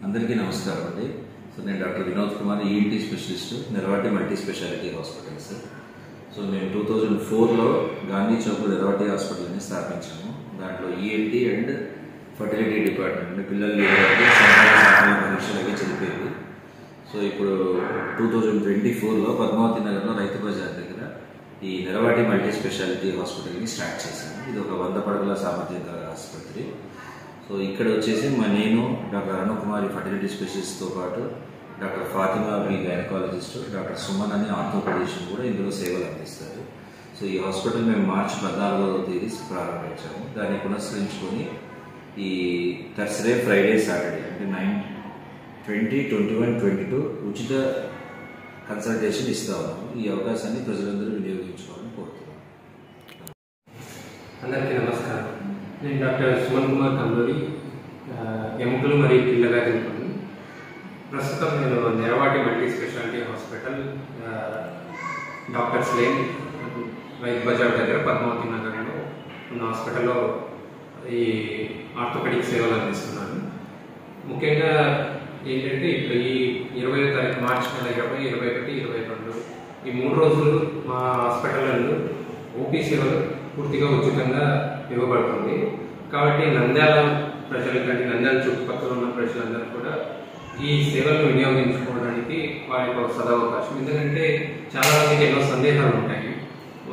అందరికీ నమస్కారం అండి. సో నేను doctor Vinod Kumar, ENT specialist, Niravati multi speciality hospitals. So మేము 2004లో గాంధీ చౌక్లో నిరవాటి హాస్పిటల్ని స్థాపించాము. దాంట్లో ఈఎన్టీ అండ్ ఫర్టిలిటీ డిపార్ట్మెంట్ అంటే పిల్లలు పరీక్షలకి చనిపోయింది. సో ఇప్పుడు 2024లో పద్మావతి నగర్లో రైతు బజార్ దగ్గర ఈ నిరవాటి మల్టీ స్పెషాలిటీ హాస్పిటల్ని స్టార్ట్ చేశాము. ఇది ఒక 100 పడకల సామర్థ్యం గల ఆసుపత్రి. సో ఇక్కడ వచ్చేసి నేను డాక్టర్ అరుణకుమారి ఫర్టిలిటీ స్పెషలిస్ట్తో పాటు doctor Fatima B gynaecologist, doctor Suman అని ఆర్థోపెడిషన్ కూడా ఇందులో సేవలు అందిస్తారు. సో ఈ హాస్పిటల్ మేము మార్చి 14వ తేదీ ప్రారంభించాము. దాన్ని పునస్కరించుకొని ఈ థర్స్డే, ఫ్రైడే, సాటర్డే అంటే 9, 20, 21, 22 ఉచిత కన్సల్టేషన్ ఇస్తా ఉన్నాము. ఈ అవకాశాన్ని ప్రజలందరూ వినియోగించుకోవాలని కోరుతున్నాము. అందరికీ నమస్కారం. నేను డాక్టర్ సుమన్ కుమార్ కందూరి, ఎముకలు మరియు కీళ్ళ వ్యాధుల నిపుణులు. ప్రస్తుతం నేను Niravati multi speciality hospital doctors lane Rythu Bazar దగ్గర పద్మావతి నగర్లో ఉన్న హాస్పిటల్లో ఈ ఆర్థోపెడిక్ సేవలు అందిస్తున్నాను. ముఖ్యంగా ఏంటంటే ఇప్పుడు ఈ 20వ తారీఖు మార్చి నెల 20, 21, 22 ఈ 3 రోజులు మా హాస్పిటల్లో ఓపీ సేవలు పూర్తిగా ఉచితంగా ఇవ్వబడుతుంది. కాబట్టి నంద్యాల ప్రజలు కానీ నంద్యాల చుట్టుపక్కల ఉన్న ప్రజలందరూ కూడా ఈ సేవలను వినియోగించుకోవడానికి వారికి ఒక సదవకాశం. ఎందుకంటే చాలా మందికి ఎన్నో సందేహాలు ఉంటాయి.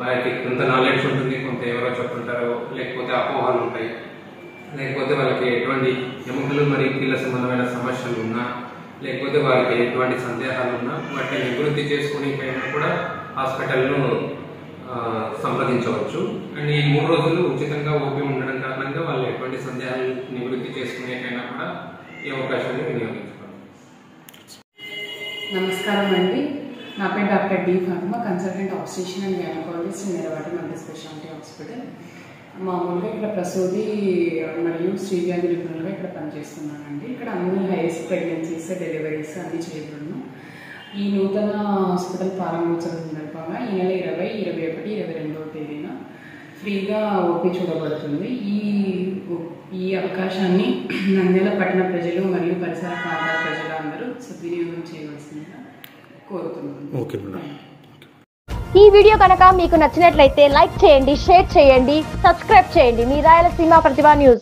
వారికి కొంత నాలెడ్జ్ ఉంటుంది, కొంత ఎవరో చెప్పుకుంటారో, లేకపోతే అపోహలు ఉంటాయి, లేకపోతే వాళ్ళకి ఎటువంటి ఎముకలు మరియు కీళ్ళ సంబంధమైన సమస్యలు ఉన్నా, లేకపోతే వారికి ఎటువంటి సందేహాలు ఉన్నా వాటిని నివృత్తి చేసుకునేకైనా కూడా హాస్పిటల్ను సంప్రదించవచ్చు. అండ్ ఈ 3 రోజులు ఉచితంగా ఓపీ ఉండడం కారణంగా వాళ్ళు ఎటువంటి సందేహాలు నివృత్తి చేసుకునేకైనా కూడా ఈ అవకాశాన్ని వినియోగించుకోవాలి. నమస్కారం అండి. నా పేరు doctor D Fatima, consultant obstetrician and gynaecologist Niravati multi speciality hospital. మామూలుగా ఇక్కడ ప్రసూతి మరియు స్త్రీవ్యాధి నిపుణులుగా ఇక్కడ పనిచేస్తున్నానండి. ఇక్కడ అన్ని హైయెస్ట్ ప్రెగ్నెన్సీస్, డెలివరీస్ అన్నీ చేయబడును. ఈ నూతన హాస్పిటల్ ప్రారంభోత్సవం సందర్భంగా ఈ నెల 20, 21, 22వ తేదీన ఫ్రీగా ఓపీ చూడబడుతుంది. ఈ అవకాశాన్ని నంద్యాల పట్టణ ప్రజలు మరియు పరిసర ప్రాంతాల ప్రజలు అందరూ సద్వినియోగం చేయవలసిందిగా కోరుతున్నాను. ఈ వీడియో కనుక మీకు నచ్చినట్లయితే లైక్ చేయండి, షేర్ చేయండి, సబ్స్క్రైబ్ చేయండి. మీ రాయలసీమ ప్రతిభ న్యూస్.